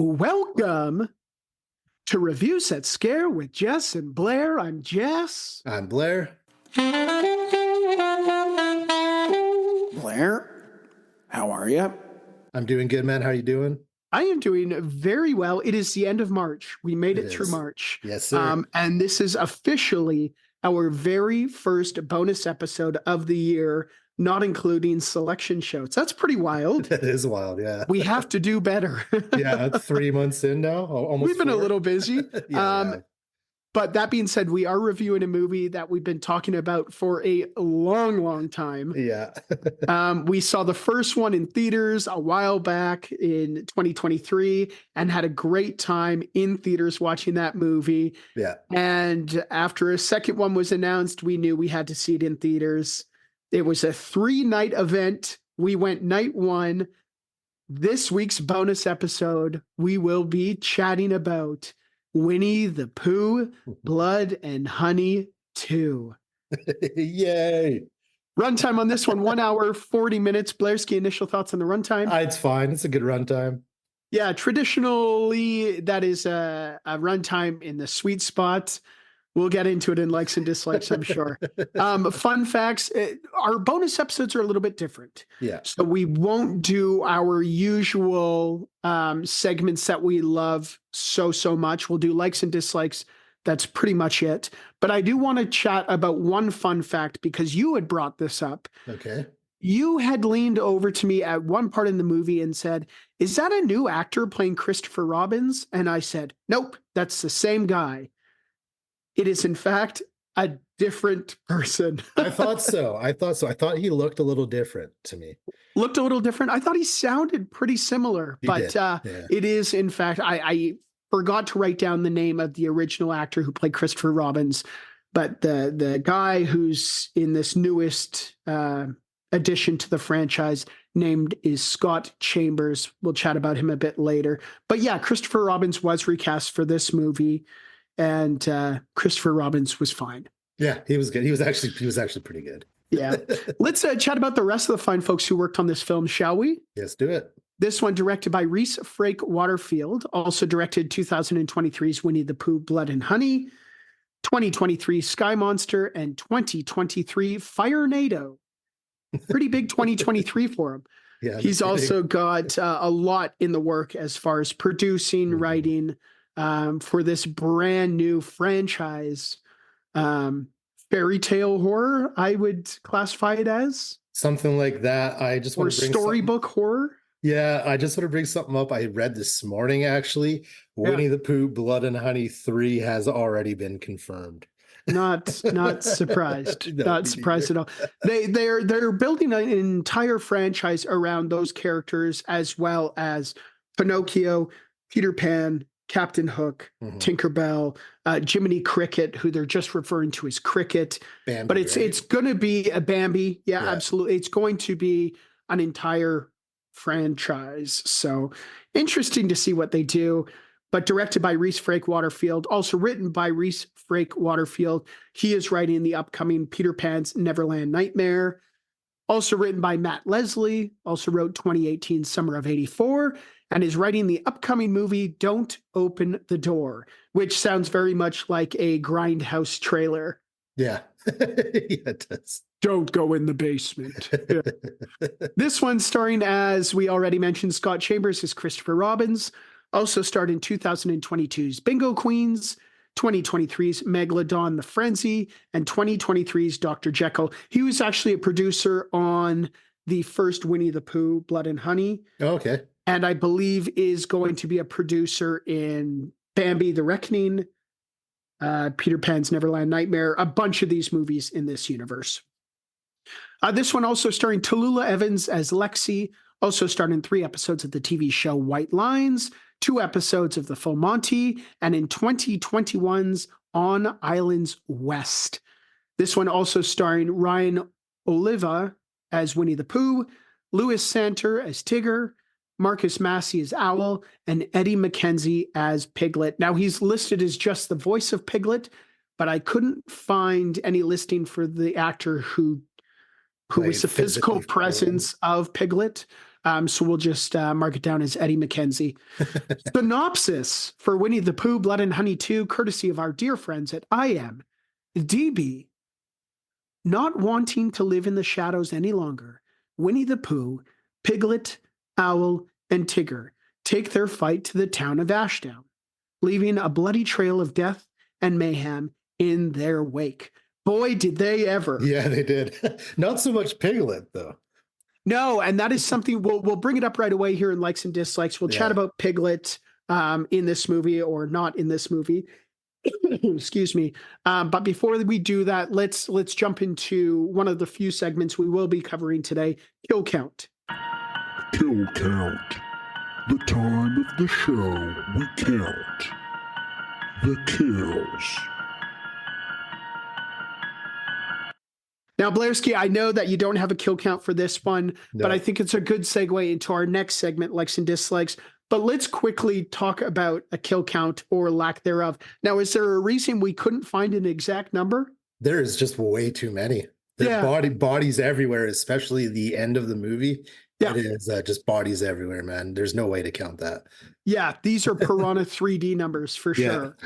Welcome to Reviews That Scare with Jess and Blair. I'm Jess. I'm Blair. Blair, how are you? I'm doing good, man. How you doing? I am doing very well. It is the end of March. We made it through is. March. Yes, sir. And this is officially our very first bonus episode of the year, not including selection shows. That's pretty wild. That is wild, yeah. We have to do better. Yeah, it's 3 months in now, almost We've been a 4. little busy. Yeah. But that being said, we are reviewing a movie that we've been talking about for a long time. Yeah. We saw the first one in theaters a while back in 2023 and had a great time in theaters watching that movie. Yeah. And after a second one was announced, we knew we had to see it in theaters. It was a 3-night event. We went night 1. This week's bonus episode, we will be chatting about Winnie the Pooh, Blood and Honey 2. Yay. Runtime on this one, 1 hour, 40 minutes. Blairski, initial thoughts on the runtime? It's fine. It's a good runtime. Yeah, traditionally, that is a runtime in the sweet spot. We'll get into it in likes and dislikes, I'm sure. Fun facts, our bonus episodes are a little bit different. Yeah. So we won't do our usual segments that we love so much. We'll do likes and dislikes. That's pretty much it. But I do want to chat about one fun fact because you had brought this up. Okay. You had leaned over to me at one part in the movie and said, "Is that a new actor playing Christopher Robin?" And I said, "Nope, that's the same guy." It is, in fact, a different person. I thought so. I thought he looked a little different to me. Looked a little different. I thought he sounded pretty similar, but It is, in fact, I forgot to write down the name of the original actor who played Christopher Robin, but the guy who's in this newest addition to the franchise named is Scott Chambers. We'll chat about him a bit later. But yeah, Christopher Robin was recast for this movie. And Christopher Robin was fine. Yeah, he was good. He was actually pretty good. Yeah. Let's chat about the rest of the fine folks who worked on this film, shall we? Yes, do it. This one directed by Rhys Frake Waterfield, also directed 2023's Winnie the Pooh, Blood and Honey, 2023 Sky Monster, and 2023 Firenado. Pretty big 2023 for him. Yeah, he's also got a lot in the work as far as producing, writing, for this brand new franchise. Fairy tale horror, I would classify it as. Something like that. I just want to bring storybook horror. Yeah, I just want to bring something up I read this morning, actually. Winnie the Pooh, Blood and Honey 3 has already been confirmed. Not surprised. No, not surprised at all. They're building an entire franchise around those characters, as well as Pinocchio, Peter Pan, Captain Hook, Tinkerbell, Jiminy Cricket, who they're just referring to as Cricket. Bambi, but it's going to be a Bambi. Yeah, absolutely. It's going to be an entire franchise. So interesting to see what they do. But directed by Rhys Frake Waterfield, also written by Rhys Frake Waterfield. He is writing the upcoming Peter Pan's Neverland Nightmare. Also written by Matt Leslie, also wrote 2018 Summer of 84, and is writing the upcoming movie Don't Open the Door, which sounds very much like a Grindhouse trailer. Yeah, yeah, it does. Don't go in the basement. Yeah. This one starring, as we already mentioned, Scott Chambers as Christopher Robin, also starred in 2022's Bingo Queens, 2023's Megalodon the Frenzy, and 2023's Dr. Jekyll. He was actually a producer on the first Winnie the Pooh, Blood and Honey. Oh, okay. And I believe is going to be a producer in Bambi the Reckoning, Peter Pan's Neverland Nightmare, a bunch of these movies in this universe. This one also starring Tallulah Evans as Lexi, also starred in 3 episodes of the TV show White Lines, 2 episodes of The Full Monty, and in 2021's On Islands West. This one also starring Ryan Oliva as Winnie the Pooh, Louis Santer as Tigger, Marcus Massey as Owl, and Eddie McKenzie as Piglet. Now, he's listed as just the voice of Piglet, but I couldn't find any listing for the actor who was the physical presence of Piglet. So we'll just mark it down as Eddie McKenzie. Synopsis for Winnie the Pooh, Blood and Honey 2, courtesy of our dear friends at IMDb. Not wanting to live in the shadows any longer, Winnie the Pooh, Piglet, Owl, and Tigger take their fight to the town of Ashdown, leaving a bloody trail of death and mayhem in their wake. Boy, did they ever. Yeah, they did. Not so much Piglet, though. No, and that is something we'll bring it up right away here in likes and dislikes. We'll chat about Piglet in this movie or not in this movie. Excuse me. But before we do that, let's jump into one of the few segments we will be covering today, Kill Count. Kill Count. The time of the show we count the kills. Now, Blairski, I know that you don't have a kill count for this one, but I think it's a good segue into our next segment, likes and dislikes. But let's quickly talk about a kill count or lack thereof. Now, is there a reason we couldn't find an exact number? There is just way too many. There's bodies everywhere, especially the end of the movie. Yeah. It is just bodies everywhere, man. There's no way to count that. Yeah, these are Piranha 3D numbers for sure.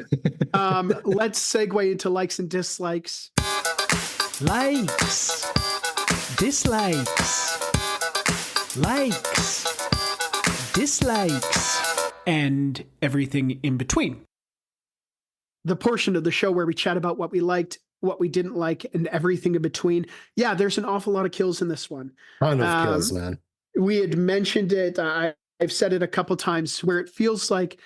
Let's segue into likes and dislikes. Likes, dislikes, likes, dislikes, and everything in between. The portion of the show where we chat about what we liked, what we didn't like, and everything in between. Yeah, there's an awful lot of kills in this one. Ton of kills, man. We had mentioned it. I've said it a couple times where it feels like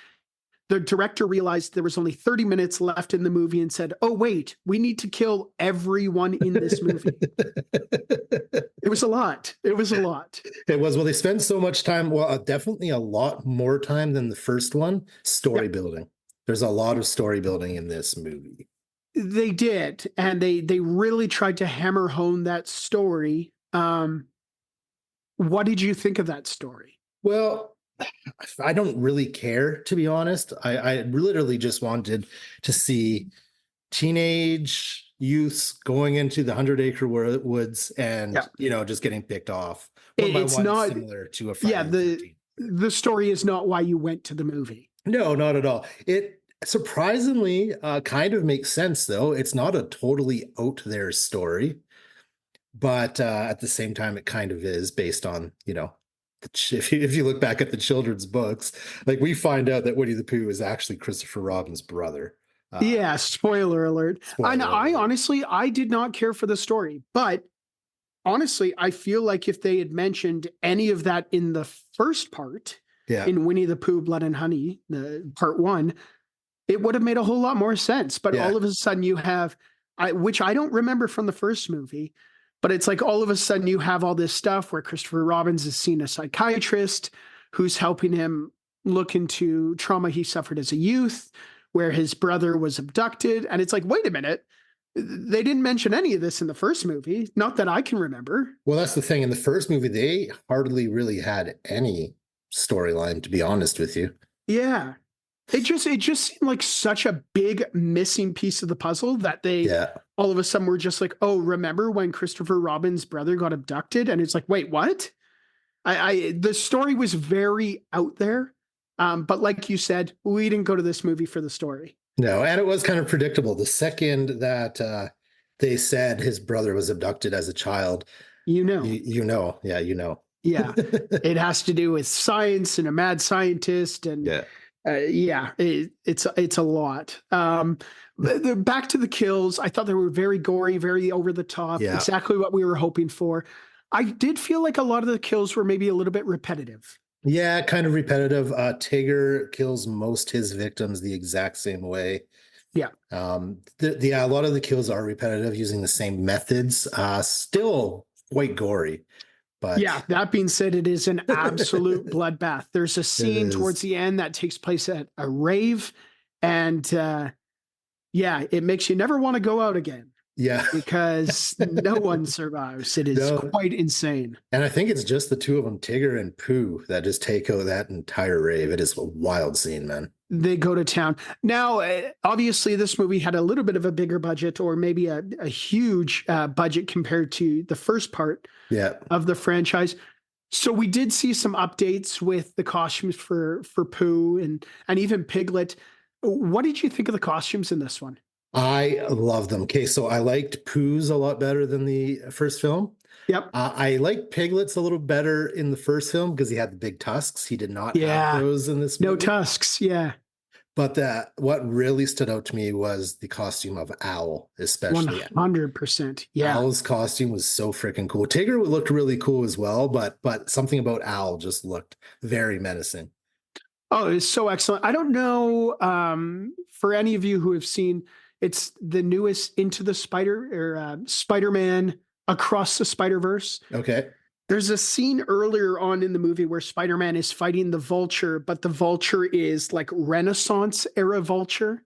the director realized there was only 30 minutes left in the movie and said, oh, wait, we need to kill everyone in this movie. It was a lot. It was a lot. It was. Well, they spent so much time, definitely a lot more time than the first one, story building. There's a lot of story building in this movie. They did. And they really tried to hammer home that story. What did you think of that story? Well, I don't really care, to be honest. I literally just wanted to see teenage youths going into the 100-acre woods and, just getting picked off. It's not similar to a Friday the 13th. Story is not why you went to the movie. No, not at all. It surprisingly kind of makes sense, though. It's not a totally out there story, but at the same time, it kind of is based on, if you look back at the children's books, like we find out that Winnie the Pooh is actually Christopher Robin's brother. Spoiler alert. I honestly, I did not care for the story, but honestly, I feel like if they had mentioned any of that in the first part, in Winnie the Pooh, Blood and Honey, the part 1, it would have made a whole lot more sense. But all of a sudden you have, which I don't remember from the first movie, but it's like all of a sudden you have all this stuff where Christopher Robin is seen a psychiatrist who's helping him look into trauma he suffered as a youth, where his brother was abducted. And it's like, wait a minute, they didn't mention any of this in the first movie. Not that I can remember. Well, that's the thing. In the first movie, they hardly really had any storyline, to be honest with you. Yeah. It just seemed like such a big missing piece of the puzzle that they all of a sudden were just like, oh, remember when Christopher Robin's brother got abducted? And it's like, wait, what? The story was very out there. But like you said, we didn't go to this movie for the story. No, and it was kind of predictable. The second that they said his brother was abducted as a child, you know. Yeah, it has to do with science and a mad scientist and it's a lot. Back to the kills. I thought they were very gory, very over the top. Yeah. Exactly what we were hoping for. I did feel like a lot of the kills were maybe a little bit repetitive. Yeah, kind of repetitive. Tigger kills most his victims the exact same way. Yeah. A lot of the kills are repetitive using the same methods. Still quite gory. But yeah, that being said, it is an absolute bloodbath. There's a scene towards the end that takes place at a rave, and it makes you never want to go out again. Yeah, because no one survives. It is quite insane. And I think it's just the two of them, Tigger and Pooh, that just take out that entire rave. It is a wild scene, man. They go to town. Now, obviously, this movie had a little bit of a bigger budget, or maybe a huge budget compared to the first part of the franchise. So we did see some updates with the costumes for Pooh and even Piglet. What did you think of the costumes in this one? I love them. Okay, so I liked Pooh's a lot better than the first film. Yep. I like Piglet's a little better in the first film because he had the big tusks. He did not have Yeah. those in this No movie. tusks. Yeah. But what really stood out to me was the costume of Owl, especially. 100%. Yeah. Owl's costume was so freaking cool. Tigger looked really cool as well, but something about Owl just looked very menacing. Oh, it's so excellent. I don't know for any of you who have seen it's the newest Into the Spider or Spider-Man Across the Spider-Verse. Okay. There's a scene earlier on in the movie where Spider-Man is fighting the Vulture, but the Vulture is like Renaissance era Vulture.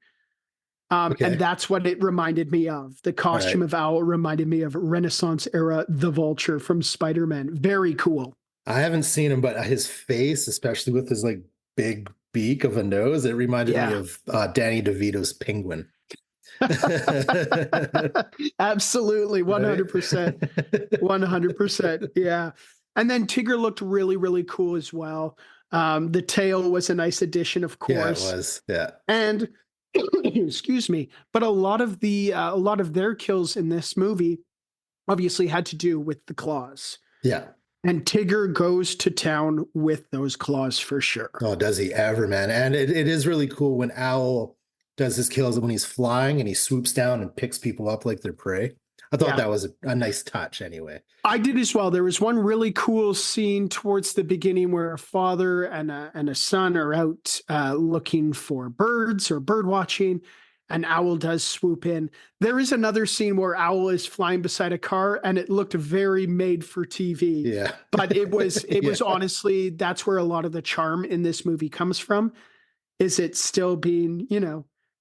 Okay. And that's what it reminded me of. The costume of Owl reminded me of Renaissance era the Vulture from Spider-Man. Very cool. I haven't seen him, but his face, especially with his like big beak of a nose, it reminded me of Danny DeVito's Penguin. Absolutely, 100%. 100%. Yeah. And then Tigger looked really, really cool as well. The tail was a nice addition, of course. Yeah, it was. Yeah. And excuse me, but a lot of their kills in this movie obviously had to do with the claws. Yeah. And Tigger goes to town with those claws for sure. Oh, does he ever, man? And it is really cool when Owl does his kills when he's flying and he swoops down and picks people up like they're prey. I thought that was a nice touch anyway. I did as well. There was one really cool scene towards the beginning where a father and a son are out looking for birds or bird watching, and Owl does swoop in. There is another scene where Owl is flying beside a car and it looked very made for TV. Yeah. But it was honestly, that's where a lot of the charm in this movie comes from, is it still being,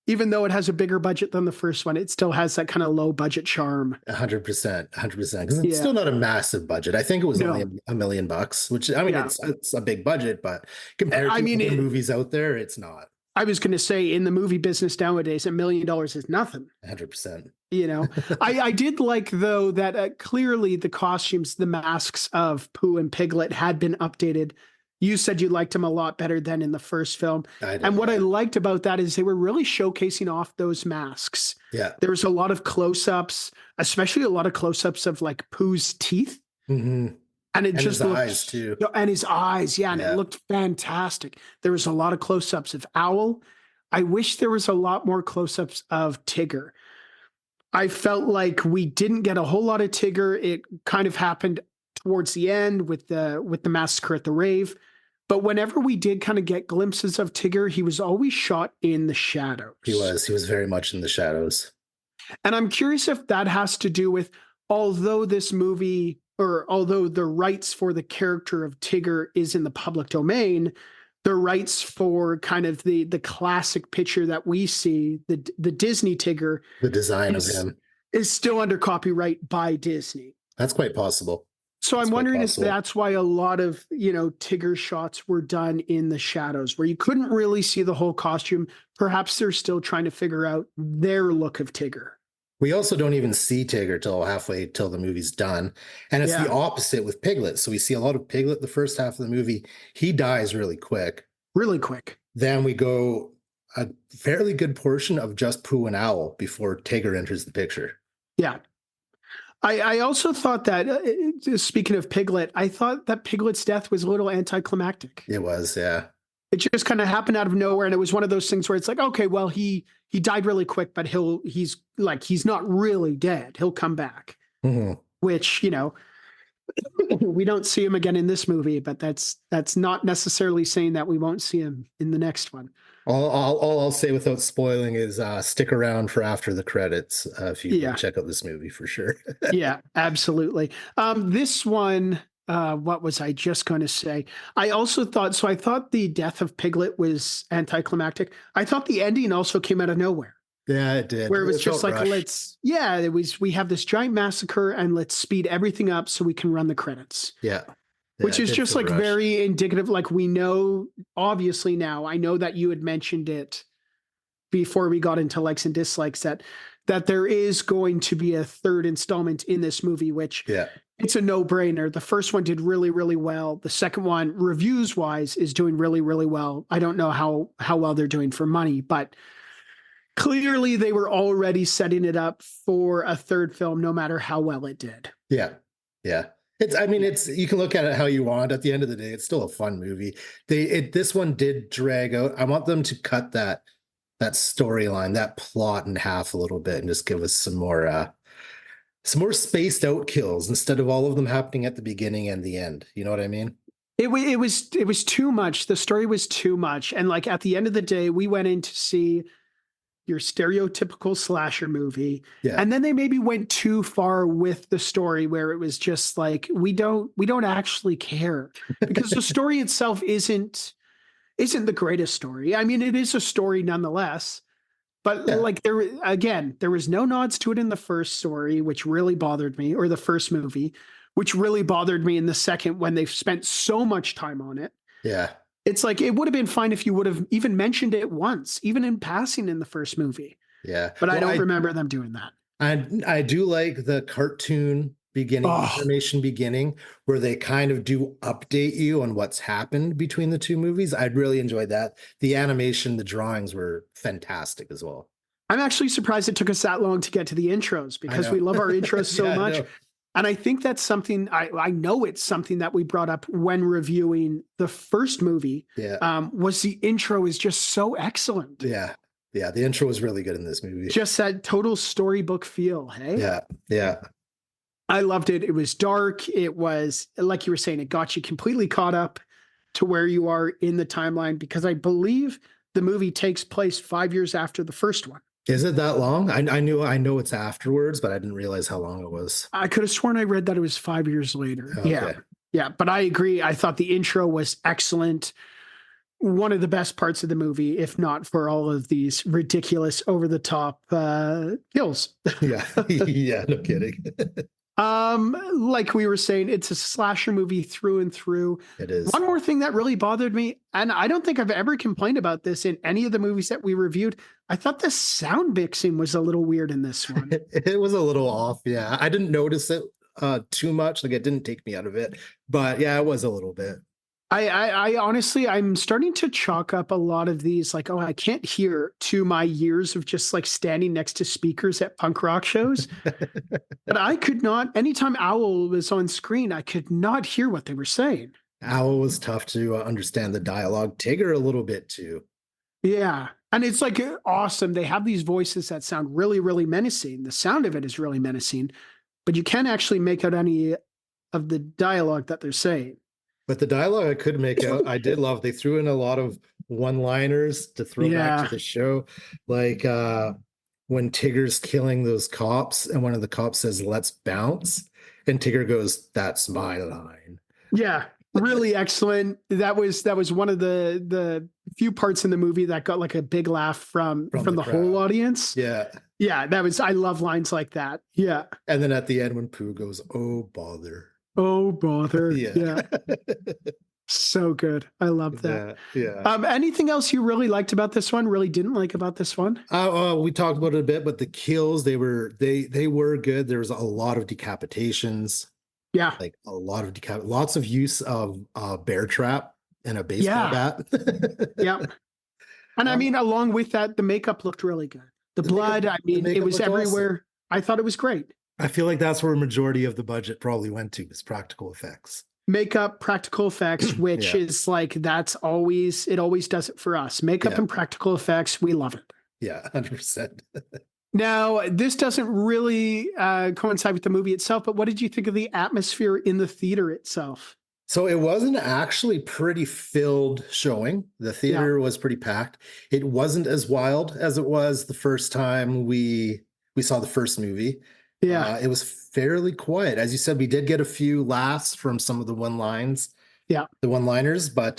even though it has a bigger budget than the first one, it still has that kind of low budget charm. 100%. Because it's still not a massive budget. I think it was only $1 million, which I mean, it's a big budget, but compared to other movies out there, it's not. I was going to say, in the movie business nowadays, $1 million is nothing. 100%. I did like, though, that clearly the costumes, the masks of Pooh and Piglet had been updated. You said you liked them a lot better than in the first film. And what I liked about that is they were really showcasing off those masks. Yeah. There was a lot of close-ups, especially a lot of close-ups of like Pooh's teeth. Mm-hmm. And it just looked, eyes too. And his eyes, and it looked fantastic. There was a lot of close-ups of Owl. I wish there was a lot more close-ups of Tigger. I felt like we didn't get a whole lot of Tigger. It kind of happened towards the end with the massacre at the rave. But whenever we did kind of get glimpses of Tigger, he was always shot in the shadows. He was very much in the shadows. And I'm curious if that has to do with, although this movie, or although the rights for the character of Tigger is in the public domain, the rights for kind of the classic picture that we see, the Disney Tigger, the design of him, is still under copyright by Disney. That's quite possible. So I'm wondering if that's why a lot of, Tigger shots were done in the shadows, where you couldn't really see the whole costume. Perhaps they're still trying to figure out their look of Tigger. We also don't even see Tigger till the movie's done. And it's the opposite with Piglet. So we see a lot of Piglet the first half of the movie. He dies really quick. Really quick. Then we go a fairly good portion of just Pooh and Owl before Tigger enters the picture. Yeah. I also thought that, speaking of Piglet, I thought that Piglet's death was a little anticlimactic. It was, yeah. It just kind of happened out of nowhere, and it was one of those things where it's like, okay, well, he died really quick, but he's not really dead. He'll come back. Mm-hmm. Which, we don't see him again in this movie, but that's not necessarily saying that we won't see him in the next one. All I'll say without spoiling is stick around for after the credits if you check out this movie for sure. Yeah, absolutely. This one, what was I just going to say? I thought the death of Piglet was anticlimactic. I thought the ending also came out of nowhere. Yeah, it did. Where it was just like, we have this giant massacre and let's speed everything up so we can run the credits. Yeah. Which is just like very indicative. Like, we know, obviously now, I know that you had mentioned it before we got into likes and dislikes, that there is going to be a third installment in this movie, which It's a no-brainer. The first one did really, really well. The second one, reviews-wise, is doing really, really well. I don't know how well they're doing for money, but clearly they were already setting it up for a third film, no matter how well it did. Yeah. Yeah. I mean, you can look at it how you want. At the end of the day, it's still a fun movie. This one did drag out. I want them to cut that storyline, that plot in half a little bit and just give us some more spaced out kills instead of all of them happening at the beginning and the end. You know what I mean? It was too much. The story was too much. And like at the end of the day, we went in to see your stereotypical slasher movie. Yeah. And then they maybe went too far with the story where it was just like, we don't actually care because the story itself isn't the greatest story. I mean, it is a story nonetheless, but Yeah. like there was no nods to it in the first story, which really bothered me, or the first movie, which really bothered me in the second when they've spent so much time on it. Yeah. It's like it would have been fine if you would have even mentioned it once, even in passing in the first movie. Yeah. But I don't remember them doing that. I do like the cartoon beginning, animation beginning, where they kind of do update you on what's happened between the two movies. I'd really enjoyed that. The animation, the drawings were fantastic as well. I'm actually surprised it took us that long to get to the intros because we love our intros so Yeah, I much. know. And I think that's something I know it's something that we brought up when reviewing the first movie. Yeah. Was the intro is just so excellent. Yeah. Yeah. The intro was really good in this movie. Just that total storybook feel. Hey. Yeah. Yeah. I loved it. It was dark. It was like you were saying, it got you completely caught up to where you are in the timeline because I believe the movie takes place 5 years after the first one. Is it that long? I know it's afterwards, but I didn't realize how long it was. I could have sworn I read that it was 5 years later. Okay. Yeah. Yeah. But I agree. I thought the intro was excellent. One of the best parts of the movie, if not for all of these ridiculous over the top kills. Yeah. Yeah. No kidding. Like we were saying, it's a slasher movie through and through. It is. One more thing that really bothered me, and I don't think I've ever complained about this in any of the movies that we reviewed. I thought the sound mixing was a little weird in this one. It was a little off. Yeah. I didn't notice it too much. Like it didn't take me out of it, but yeah, it was a little bit. I honestly, I'm starting to chalk up a lot of these, like, oh, I can't hear, to my years of just like standing next to speakers at punk rock shows. But I could not, anytime Owl was on screen, I could not hear what they were saying. Owl was tough to understand the dialogue. Tigger a little bit too. Yeah. And it's like awesome. They have these voices that sound really, really menacing. The sound of it is really menacing, but you can't actually make out any of the dialogue that they're saying. But the dialogue I could make out, I did love. They threw in a lot of one-liners to throw back to the show. Like when Tigger's killing those cops and one of the cops says, "Let's bounce." And Tigger goes, "That's my line." Yeah. Really excellent. That was one of the few parts in the movie that got like a big laugh from the whole audience. Yeah. Yeah. I love lines like that. Yeah. And then at the end when Pooh goes, "Oh, bother." Oh, bother. Yeah. Yeah. So good. I love that. Yeah. Anything else you really liked about this one? Really didn't like about this one? We talked about it a bit, but the kills, they were good. There was a lot of decapitations. Yeah. Like a lot of lots of use of bear trap and a baseball bat. Yeah. And I mean, along with that, the makeup looked really good. The blood, I mean, it was everywhere. Awesome. I thought it was great. I feel like that's where a majority of the budget probably went to, is practical effects. Makeup, practical effects, which is like, it always does it for us. Makeup and practical effects, we love it. Yeah, 100%. Now, this doesn't really coincide with the movie itself, but what did you think of the atmosphere in the theater itself? So it wasn't actually pretty filled showing. The theater was pretty packed. It wasn't as wild as it was the first time we saw the first movie. Yeah. It was fairly quiet. As you said, we did get a few laughs from some of the one-liners, but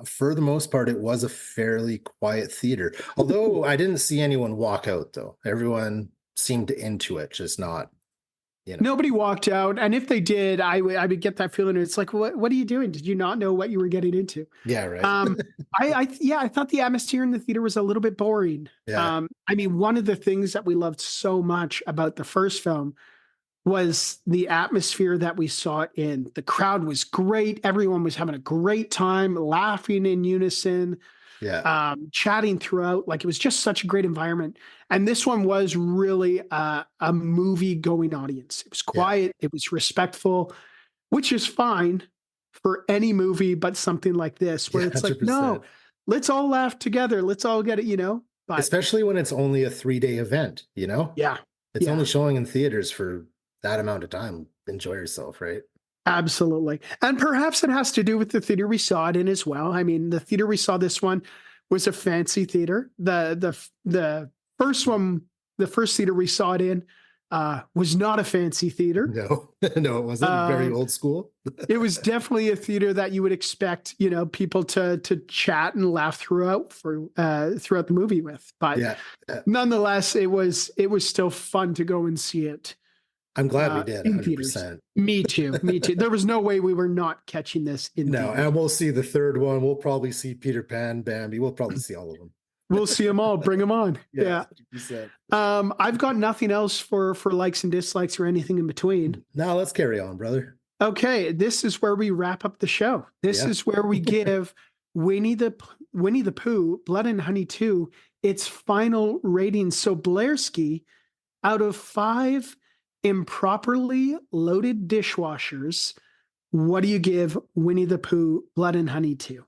for the most part, it was a fairly quiet theater. Although I didn't see anyone walk out, though. Everyone seemed into it, just not, Nobody walked out. And if they did, I would get that feeling. It's like, what are you doing? Did you not know what you were getting into? Yeah, right. I thought the atmosphere in the theater was a little bit boring. Yeah. I mean, one of the things that we loved so much about the first film was the atmosphere that we saw it in. The crowd was great. Everyone was having a great time, laughing in unison, Yeah. chatting throughout. Like, it was just such a great environment. And this one was really a movie going audience. It was quiet. It was respectful, which is fine for any movie, but something like this where Yeah, it's like, 100%. no, let's all laugh together. Let's all get it. But Especially when it's only a 3-day event, yeah, It's yeah. only showing in theaters for that amount of time. Enjoy yourself, right? Absolutely. And perhaps it has to do with the theater we saw it in as well. I mean, the theater we saw this one was a fancy theater. The first one, the first theater we saw it in was not a fancy theater. No, no, it wasn't. Very old school. It was definitely a theater that you would expect, people to chat and laugh throughout the movie with. But Yeah. nonetheless, it was still fun to go and see it. I'm glad we did. In theaters. 100%. Me too. There was no way we were not catching this in No, theaters. and we'll see the third one. We'll probably see Peter Pan, Bambi. We'll probably see all of them. We'll see them all. Bring them on. Yeah. 100%. I've got nothing else for likes and dislikes or anything in between. Now let's carry on, brother. Okay, this is where we wrap up the show. This is where we give Winnie the Pooh, Blood and Honey 2, its final rating. So Blairski, out of 5 improperly loaded dishwashers, what do you give Winnie the Pooh, Blood and Honey 2?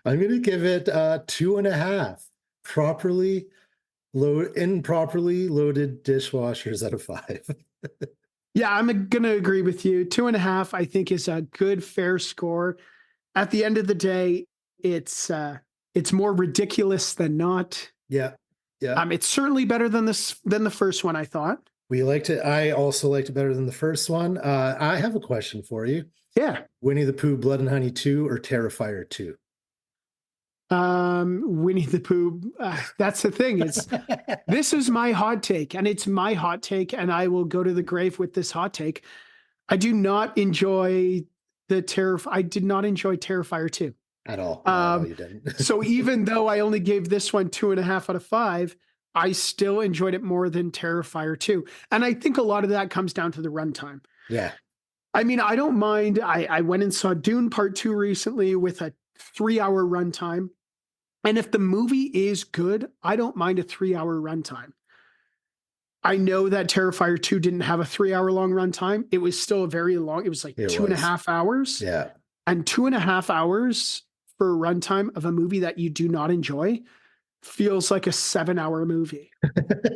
I'm going to give it 2.5 improperly loaded dishwashers out of 5. Yeah, I'm going to agree with you. 2.5, I think, is a good, fair score. At the end of the day, it's more ridiculous than not. Yeah. Yeah. It's certainly better than the first one, I thought. We liked it. I also liked it better than the first one. I have a question for you. Yeah. Winnie the Pooh, Blood and Honey 2 or Terrifier 2? Winnie the Pooh. That's the thing. This is my hot take, and it's my hot take, and I will go to the grave with this hot take. I do not enjoy I did not enjoy Terrifier 2 At all. No, you didn't. So even though I only gave this one 2.5 out of 5, I still enjoyed it more than Terrifier 2. And I think a lot of that comes down to the runtime. Yeah. I mean, I don't mind. I went and saw Dune Part 2 recently with a 3-hour runtime. And if the movie is good, I don't mind a 3-hour runtime. I know that Terrifier 2 didn't have a 3-hour long runtime. It was still a very long, it was like 2.5 hours. Yeah. And 2.5 hours for a runtime of a movie that you do not enjoy feels like a 7-hour movie.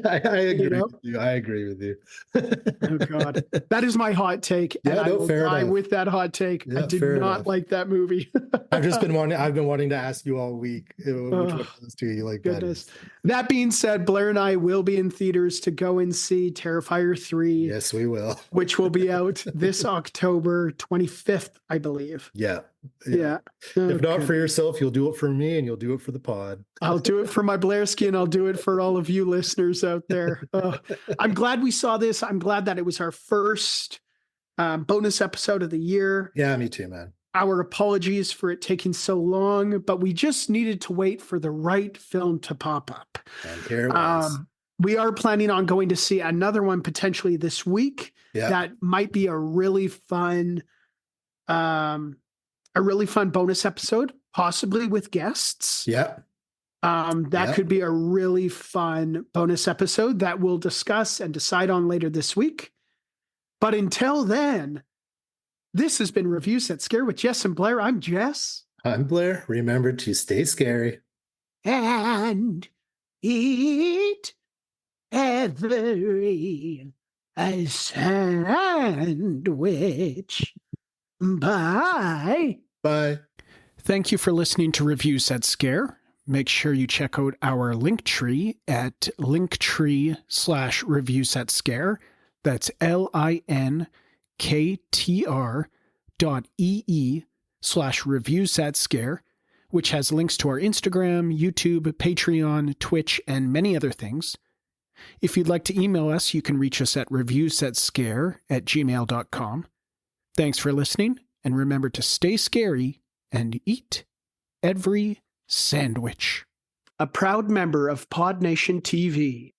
I agree with you. I agree with you. Oh God, that is my hot take. Yeah, and I will fair die enough. with that hot take. Yeah, I did fair not enough. like that movie. I've been wanting to ask you all week which one of those two you like better. Goodness. That being said, Blair and I will be in theaters to go and see Terrifier 3. Yes, we will. Which will be out this October 25th, I believe. Yeah. Yeah. If not for yourself, you'll do it for me and you'll do it for the pod. I'll do it for my Blairski and I'll do it for all of you listeners out there. I'm glad we saw this. I'm glad that it was our first bonus episode of the year. Yeah, me too, man. Our apologies for it taking so long, but we just needed to wait for the right film to pop up. And here it was. We are planning on going to see another one potentially this week. Yeah. That might be a really fun bonus episode, possibly with guests. Yeah. That could be a really fun bonus episode that we'll discuss and decide on later this week. But until then, this has been Review Set Scare with Jess and Blair. I'm Jess. I'm Blair. Remember to stay scary. And eat every sandwich. Bye. Bye. Thank you for listening to Review Set Scare. Make sure you check out our Linktree at linktree/reviewsetscare. That's linktr.ee/reviewsetscare, which has links to our Instagram, YouTube, Patreon, Twitch, and many other things. If you'd like to email us, you can reach us at reviewsetscare@gmail.com. Thanks for listening, and remember to stay scary and eat every sandwich. A proud member of Pod Nation TV.